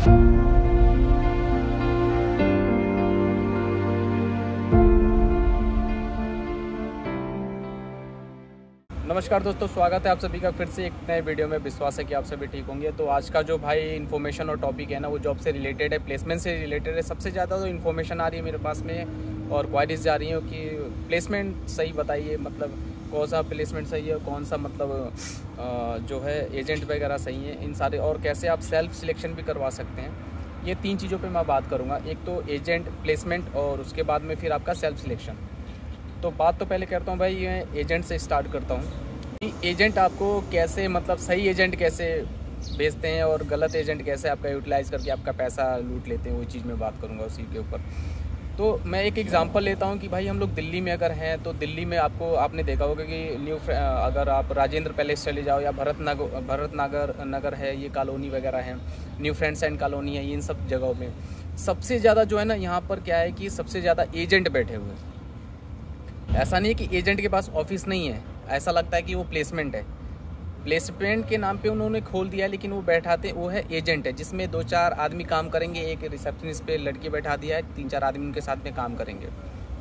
नमस्कार दोस्तों, स्वागत है आप सभी का फिर से एक नए वीडियो में। विश्वास है कि आप सभी ठीक होंगे। तो आज का जो भाई इन्फॉर्मेशन और टॉपिक है ना, वो जॉब से रिलेटेड है, प्लेसमेंट से रिलेटेड है। सबसे ज़्यादा तो इन्फॉर्मेशन आ रही है मेरे पास में और क्वारीज जा रही हैं कि प्लेसमेंट सही बताइए, मतलब कौन सा प्लेसमेंट सही है, कौन सा मतलब जो है एजेंट वगैरह सही है, इन सारे, और कैसे आप सेल्फ सिलेक्शन भी करवा सकते हैं। ये 3 चीज़ों पर मैं बात करूँगा। एक तो एजेंट, प्लेसमेंट और उसके बाद में फिर आपका सेल्फ सिलेक्शन। तो बात तो पहले करता हूँ भाई, मैं एजेंट से स्टार्ट करता हूँ कि एजेंट आपको कैसे, मतलब सही एजेंट कैसे भेजते हैं और गलत एजेंट कैसे आपका यूटिलाइज़ करके आपका पैसा लूट लेते हैं, वो चीज़ मैं बात करूँगा उसी के ऊपर। तो मैं एक एग्जांपल लेता हूँ कि भाई हम लोग दिल्ली में अगर हैं तो दिल्ली में आपने देखा होगा कि अगर आप राजेंद्र पैलेस चले जाओ या भरत नगर है, ये कॉलोनी वगैरह है, न्यू फ्रेंड्स एंड कॉलोनी है, इन सब जगहों में सबसे ज़्यादा जो है ना, यहाँ पर क्या है कि सबसे ज़्यादा एजेंट बैठे हुए हैं। ऐसा नहीं है कि एजेंट के पास ऑफिस नहीं है, ऐसा लगता है कि वो प्लेसमेंट है, प्लेसमेंट के नाम पे उन्होंने खोल दिया, लेकिन वो बैठाते वो है एजेंट है, जिसमें 2-4 आदमी काम करेंगे। एक रिसेप्शनिस्ट पे लड़की बैठा दिया है, 3-4 आदमी उनके साथ में काम करेंगे,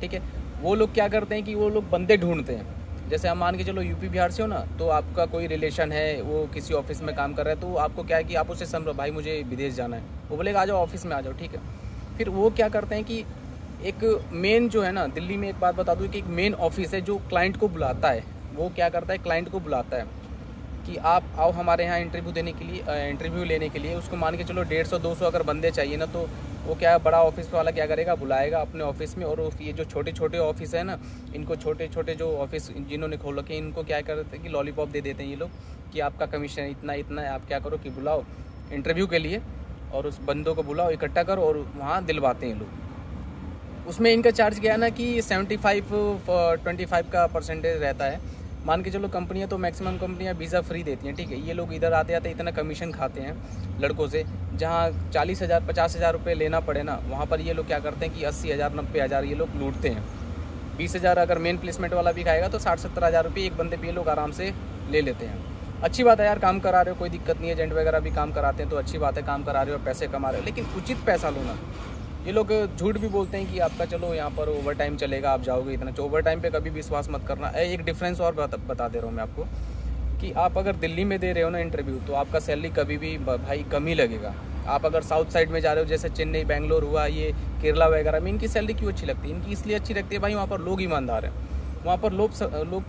ठीक है। वो लोग क्या करते हैं कि वो लोग बंदे ढूंढते हैं। जैसे हम मान के चलो यूपी बिहार से हो ना, तो आपका कोई रिलेशन है, वो किसी ऑफिस में काम कर रहा है, तो आपको क्या है कि आप उससे समझो भाई मुझे विदेश जाना है, वो बोलेगा आ जाओ ऑफिस में आ जाओ, ठीक है। फिर वो क्या करते हैं कि एक मेन जो है ना, दिल्ली में एक बात बता दूँ कि एक मेन ऑफिस है जो क्लाइंट को बुलाता है। वो क्या करता है, क्लाइंट को बुलाता है कि आप आओ हमारे यहाँ इंटरव्यू देने के लिए, इंटरव्यू लेने के लिए। उसको मान के चलो 150-200 अगर बंदे चाहिए ना, तो वो क्या बड़ा ऑफिस वाला क्या करेगा, बुलाएगा अपने ऑफिस में। और ये जो छोटे छोटे ऑफिस है ना, इनको छोटे छोटे जो ऑफिस जिन्होंने खोल रखे हैं, इनको क्या करते हैं कि लॉलीपॉप दे देते हैं ये लोग कि आपका कमीशन इतना इतना है, आप क्या करो कि बुलाओ इंटरव्यू के लिए और उस बंदों को बुलाओ, इकट्ठा करो और वहाँ दिलवाते हैं लोग। उसमें इनका चार्ज क्या है ना कि 75-25 का परसेंटेज रहता है। मान के चलो कंपनियां तो मैक्सिमम कंपनियां वीज़ा फ्री देती हैं, ठीक है। ये लोग इधर आते आते इतना कमीशन खाते हैं लड़कों से, जहां 40,000-50,000 रुपये लेना पड़े ना, वहां पर ये लोग क्या करते हैं कि 80,000-90,000 ये लोग लूटते हैं। 20,000 अगर मेन प्लेसमेंट वाला भी खाएगा तो 60-70,000 रुपये एक बंदे पे ये लोग आराम से ले लेते हैं। अच्छी बात है यार, काम करा रहे हो, कोई दिक्कत नहीं है, एजेंट वगैरह भी काम कराते हैं तो अच्छी बात है, काम करा रहे हो, पैसे कमा रहे हो, लेकिन उचित पैसा लो ना। ये लोग झूठ भी बोलते हैं कि आपका चलो यहाँ पर ओवर टाइम चलेगा, आप जाओगे इतना। ओवर टाइम पे कभी विश्वास मत करना। एक डिफरेंस और बता दे रहा हूँ मैं आपको कि आप अगर दिल्ली में दे रहे हो ना इंटरव्यू, तो आपका सैलरी कभी भी भाई कम ही लगेगा। आप अगर साउथ साइड में जा रहे हो, जैसे चेन्नई, बेंगलोर हुआ, ये केरला वगैरह में, इनकी सैलरी क्यों अच्छी लगती है? इनकी इसलिए अच्छी लगती है भाई, वहाँ पर लोग ईमानदार हैं, वहाँ पर लोग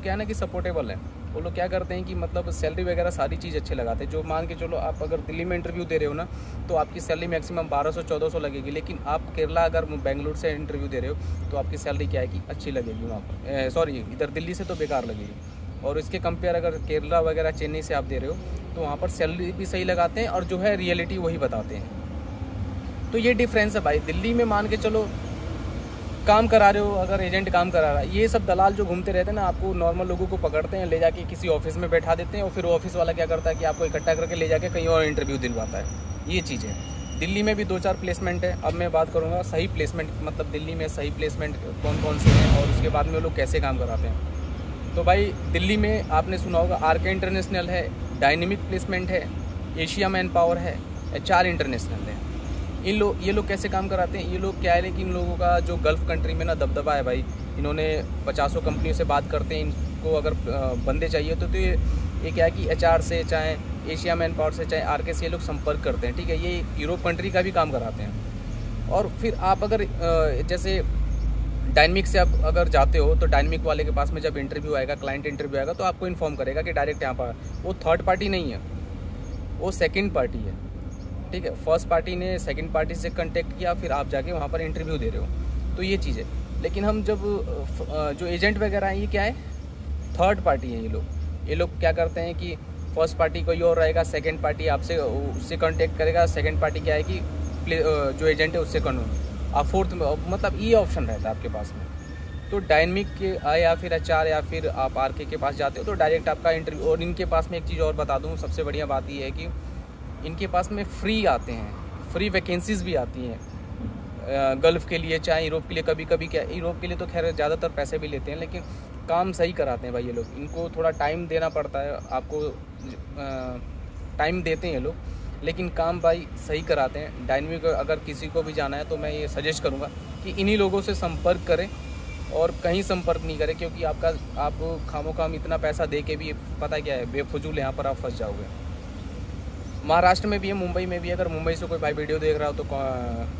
क्या है ना कि सपोर्टेबल हैं। वो लोग क्या करते हैं कि मतलब सैलरी वगैरह सारी चीज़ अच्छे लगाते हैं। जो मान के चलो आप अगर दिल्ली में इंटरव्यू दे रहे हो ना, तो आपकी सैलरी मैक्सिमम 1200-1400 लगेगी, लेकिन आप केरला अगर बेंगलुरु से इंटरव्यू दे रहे हो तो आपकी सैलरी क्या है कि अच्छी लगेगी वहाँ पर। सॉरी, इधर दिल्ली से तो बेकार लगेगी। और इसके कंपेयर अगर केरला वगैरह, चेन्नई से आप दे रहे हो, तो वहाँ पर सैलरी भी सही लगाते हैं और जो है रियलिटी वही बताते हैं। तो ये डिफरेंस है भाई। दिल्ली में मान के चलो काम करा रहे हो, अगर एजेंट काम करा रहा है, ये सब दलाल जो घूमते रहते हैं ना, आपको नॉर्मल लोगों को पकड़ते हैं, ले जाके किसी ऑफिस में बैठा देते हैं और फिर ऑफिस वाला क्या करता है कि आपको इकट्ठा करके ले जाके कहीं और इंटरव्यू दिलवाता है। ये चीज़ है। दिल्ली में भी 2-4 प्लेसमेंट है। अब मैं बात करूँगा सही प्लेसमेंट, मतलब दिल्ली में सही प्लेसमेंट कौन कौन से हैं और उसके बाद में वो लोग कैसे काम कराते हैं। तो भाई दिल्ली में आपने सुना होगा आरके इंटरनेशनल है, डायनेमिक प्लेसमेंट है, एशिया मैन पावर है, HR इंटरनेशनल है। ये लोग कैसे काम कराते हैं? ये लोग क्या है कि इन लोगों का जो गल्फ़ कंट्री में ना दबदबा है भाई, इन्होंने 50 कंपनियों से बात करते हैं। इनको अगर बंदे चाहिए तो ये क्या है कि HR से, चाहे एशिया मैन पावर से, चाहे आरके से ये लोग संपर्क करते हैं, ठीक है। ये यूरोप कंट्री का भी काम कराते हैं। और फिर आप अगर जैसे डायनेमिक से आप अगर जाते हो, तो डायनेमिक वाले के पास में जब इंटरव्यू आएगा, क्लाइंट इंटरव्यू आएगा, तो आपको इन्फॉर्म करेगा कि डायरेक्ट यहाँ पर वो थर्ड पार्टी नहीं है, वो सेकेंड पार्टी है, ठीक है। फर्स्ट पार्टी ने सेकंड पार्टी से कांटेक्ट किया, फिर आप जाके वहाँ पर इंटरव्यू दे रहे हो, तो ये चीज़ है। लेकिन हम जब जो एजेंट वगैरह हैं, ये क्या है, थर्ड पार्टी है। ये लोग क्या करते हैं कि फर्स्ट पार्टी कोई और रहेगा, सेकंड पार्टी आपसे उससे कांटेक्ट करेगा, सेकंड पार्टी क्या है कि जो एजेंट है उससे आप फोर्थ, मतलब ये ऑप्शन रहता है आपके पास में। तो डायनेमिक के या फिर HR या फिर आप आरके के पास जाते हो तो डायरेक्ट आपका इंटरव्यू। और इनके पास में एक चीज़ और बता दूँ, सबसे बढ़िया बात ये है कि इनके पास में फ्री आते हैं, फ्री वैकेंसीज़ भी आती हैं गल्फ़ के लिए, चाहे यूरोप के लिए। कभी कभी क्या, यूरोप के लिए तो खैर ज़्यादातर पैसे भी लेते हैं, लेकिन काम सही कराते हैं भाई ये लोग। इनको थोड़ा टाइम देना पड़ता है, आपको टाइम देते हैं ये लोग। लेकिन काम भाई सही कराते हैं। डायनेमिक अगर किसी को भी जाना है तो मैं ये सजेस्ट करूँगा कि इन्हीं लोगों से संपर्क करें और कहीं संपर्क नहीं करें, क्योंकि आप खामोखाम इतना पैसा दे के भी पता क्या है बेफजूल यहाँ पर आप फंस जाओगे। महाराष्ट्र में भी है, मुंबई में भी। अगर मुंबई से कोई भाई वीडियो देख रहा हो तो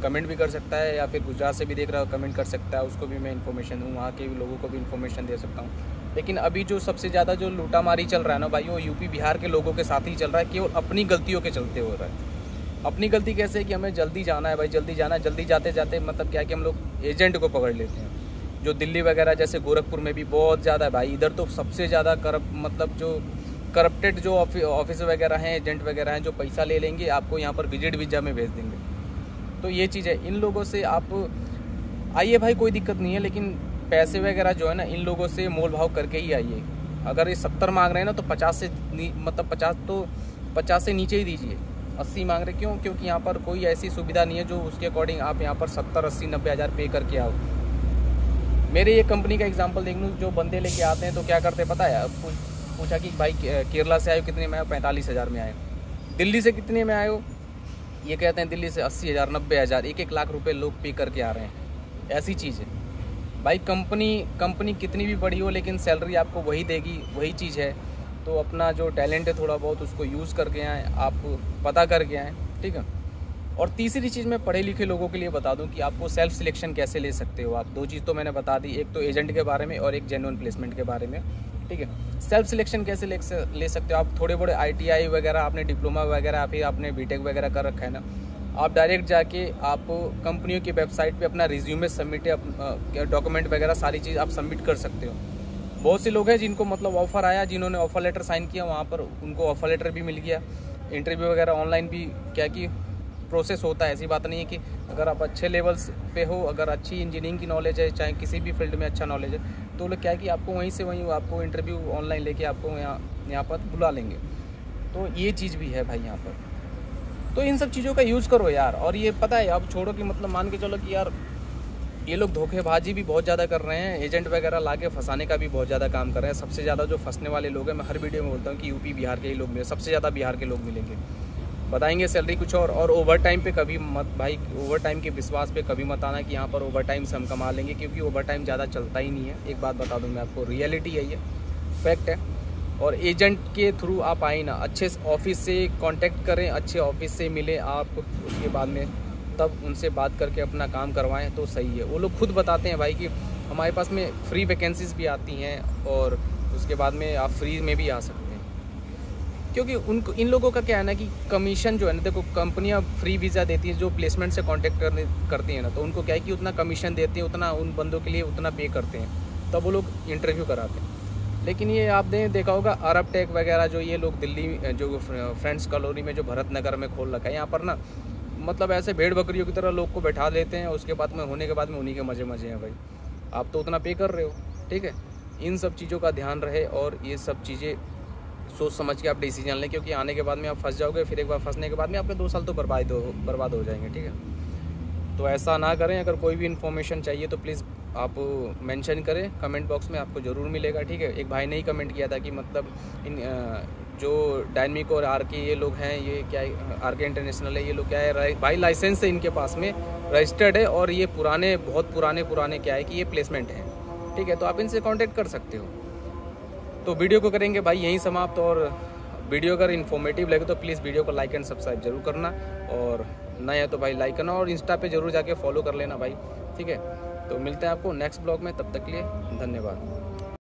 कमेंट भी कर सकता है, या फिर गुजरात से भी देख रहा हो कमेंट कर सकता है, उसको भी मैं इन्फॉर्मेशन दूँ, वहाँ के भी लोगों को भी इन्फॉर्मेशन दे सकता हूँ। लेकिन अभी जो सबसे ज़्यादा जो लूटामारी चल रहा है ना भाई, वो यूपी बिहार के लोगों के साथ ही चल रहा है, केवल अपनी गलतियों के चलते हो रहा है। अपनी गलती कैसे है कि हमें जल्दी जाना है भाई, जल्दी जाना है, जल्दी जाते जाते मतलब क्या है कि हम लोग एजेंट को पकड़ लेते हैं। जो दिल्ली वगैरह जैसे गोरखपुर में भी बहुत ज़्यादा है भाई, इधर तो सबसे ज़्यादा करप्टेड जो ऑफिस वगैरह हैं, एजेंट वगैरह हैं, जो पैसा ले लेंगे आपको यहाँ पर विजिट वीज़ा में भेज देंगे। तो ये चीज़ है, इन लोगों से आप आइए भाई, कोई दिक्कत नहीं है, लेकिन पैसे वगैरह जो है ना इन लोगों से मोल भाव करके ही आइए। अगर ये 70 मांग रहे हैं ना तो 50 से नीचे ही दीजिए। 80 मांग रहे क्यों? क्योंकि यहाँ पर कोई ऐसी सुविधा नहीं है जो उसके अकॉर्डिंग आप यहाँ पर 70, 80, 90 हज़ार पे करके आओ। मेरे ये कंपनी का एग्जांपल देख लूँ, जो बंदे लेके आते हैं तो क्या करते पता है, पूछा कि भाई केरला से आए हो कितने में आए? 45 हज़ार में आए। दिल्ली से कितने में आए हो? ये कहते हैं दिल्ली से 80 हज़ार, 90 हज़ार, 1-1 लाख रुपए लोग पे करके आ रहे हैं। ऐसी चीज़ है भाई। कंपनी कितनी भी बड़ी हो लेकिन सैलरी आपको वही देगी, वही चीज़ है। तो अपना जो टैलेंट है थोड़ा बहुत उसको यूज़ करके आएँ, आप पता करके आएँ, ठीक है। और तीसरी चीज़ मैं पढ़े लिखे लोगों के लिए बता दूं कि आपको सेल्फ सिलेक्शन कैसे ले सकते हो आप। 2 चीज़ तो मैंने बता दी, एक तो एजेंट के बारे में और एक जेन्युइन प्लेसमेंट के बारे में, ठीक है। सेल्फ सिलेक्शन कैसे ले सकते हो आप? थोड़े बड़े ITI वगैरह, आपने डिप्लोमा वगैरह, फिर आपने BTech वगैरह कर रखा है ना, आप डायरेक्ट जाके आप कंपनियों की वेबसाइट पे अपना रिज्यूमे सबमिट, डॉक्यूमेंट वगैरह सारी चीज़ आप सबमिट कर सकते हो। बहुत से लोग हैं जिनको मतलब ऑफ़र आया, जिन्होंने ऑफ़र लेटर साइन किया, वहाँ पर उनको ऑफ़र लेटर भी मिल गया। इंटरव्यू वगैरह ऑनलाइन भी क्या कि प्रोसेस होता है। ऐसी बात नहीं है कि अगर आप अच्छे लेवल्स पे हो, अगर अच्छी इंजीनियरिंग की नॉलेज है, चाहे किसी भी फील्ड में अच्छा नॉलेज है, तो लोग क्या है कि आपको वहीं से वहीं आपको इंटरव्यू ऑनलाइन लेके आपको यहाँ पर बुला लेंगे। तो ये चीज़ भी है भाई यहाँ पर। तो इन सब चीज़ों का यूज़ करो यार। और ये पता है, अब छोड़ो कि मतलब मान के चलो कि यार ये लोग धोखेबाजी भी बहुत ज़्यादा कर रहे हैं, एजेंट वगैरह ला के फंसाने का भी बहुत ज़्यादा काम कर रहे हैं। सबसे ज़्यादा जो फंसने वाले लोग हैं, मैं हर वीडियो में बोलता हूँ कि यूपी बिहार के ही लोग मिले, सबसे ज़्यादा बिहार के लोग मिलेंगे। बताएंगे सैलरी कुछ और ओवर टाइम पे कभी मत भाई, ओवर टाइम के विश्वास पे कभी मत आना कि यहाँ पर ओवर टाइम से हम कमा लेंगे, क्योंकि ओवर टाइम ज़्यादा चलता ही नहीं है। एक बात बता दूँ मैं आपको, रियलिटी यही है, फैक्ट है। और एजेंट के थ्रू आप आए ना, अच्छे ऑफिस से कांटेक्ट करें, अच्छे ऑफिस से मिले आप, उसके बाद में तब उनसे बात करके अपना काम करवाएं तो सही है। वो लोग खुद बताते हैं भाई कि हमारे पास में फ्री वैकेंसीज भी आती हैं, और उसके बाद में आप फ्री में भी आ सकते हैं। क्योंकि उनको इन लोगों का क्या है ना कि कमीशन जो है ना, देखो कंपनियां फ्री वीज़ा देती हैं जो प्लेसमेंट से कांटेक्ट करती हैं ना, तो उनको क्या है कि उतना कमीशन देती हैं, उतना उन बंदों के लिए उतना पे करते हैं, तब वो लोग इंटरव्यू कराते हैं। लेकिन ये आप देखा होगा अरब टेक वगैरह, जो ये लोग दिल्ली जो फ्रेंड्स कॉलोनी में जो भरत नगर में खोल रखा है, यहाँ पर ना मतलब ऐसे भेड़ बकरियों की तरह लोग को बैठा लेते हैं, उसके बाद में होने के बाद में उन्हीं के मज़े हैं भाई। आप तो उतना पे कर रहे हो, ठीक है। इन सब चीज़ों का ध्यान रहे और ये सब चीज़ें सोच समझ के आप डिसीजन लें, क्योंकि आने के बाद में आप फंस जाओगे, फिर एक बार फंसने के बाद में आपके 2 साल तो बर्बाद हो जाएंगे, ठीक है। तो ऐसा ना करें। अगर कोई भी इन्फॉर्मेशन चाहिए तो प्लीज़ आप मेंशन करें कमेंट बॉक्स में, आपको ज़रूर मिलेगा, ठीक है। एक भाई ने ही कमेंट किया था कि मतलब इन जो डायनेमिक और आरके ये लोग हैं, ये क्या है, आरके इंटरनेशनल है, ये लोग क्या है भाई, लाइसेंस है इनके पास में, रजिस्टर्ड है, और ये बहुत पुराने क्या है कि ये प्लेसमेंट है, ठीक है। तो आप इनसे कॉन्टेक्ट कर सकते हो। तो वीडियो को करेंगे भाई यहीं समाप्त। और वीडियो अगर इन्फॉर्मेटिव लगे तो प्लीज़ वीडियो को लाइक एंड सब्सक्राइब जरूर करना, और नए है तो भाई लाइक करना, और इंस्टा पे जरूर जाके फॉलो कर लेना भाई, ठीक है। तो मिलते हैं आपको नेक्स्ट ब्लॉग में, तब तक के लिए धन्यवाद।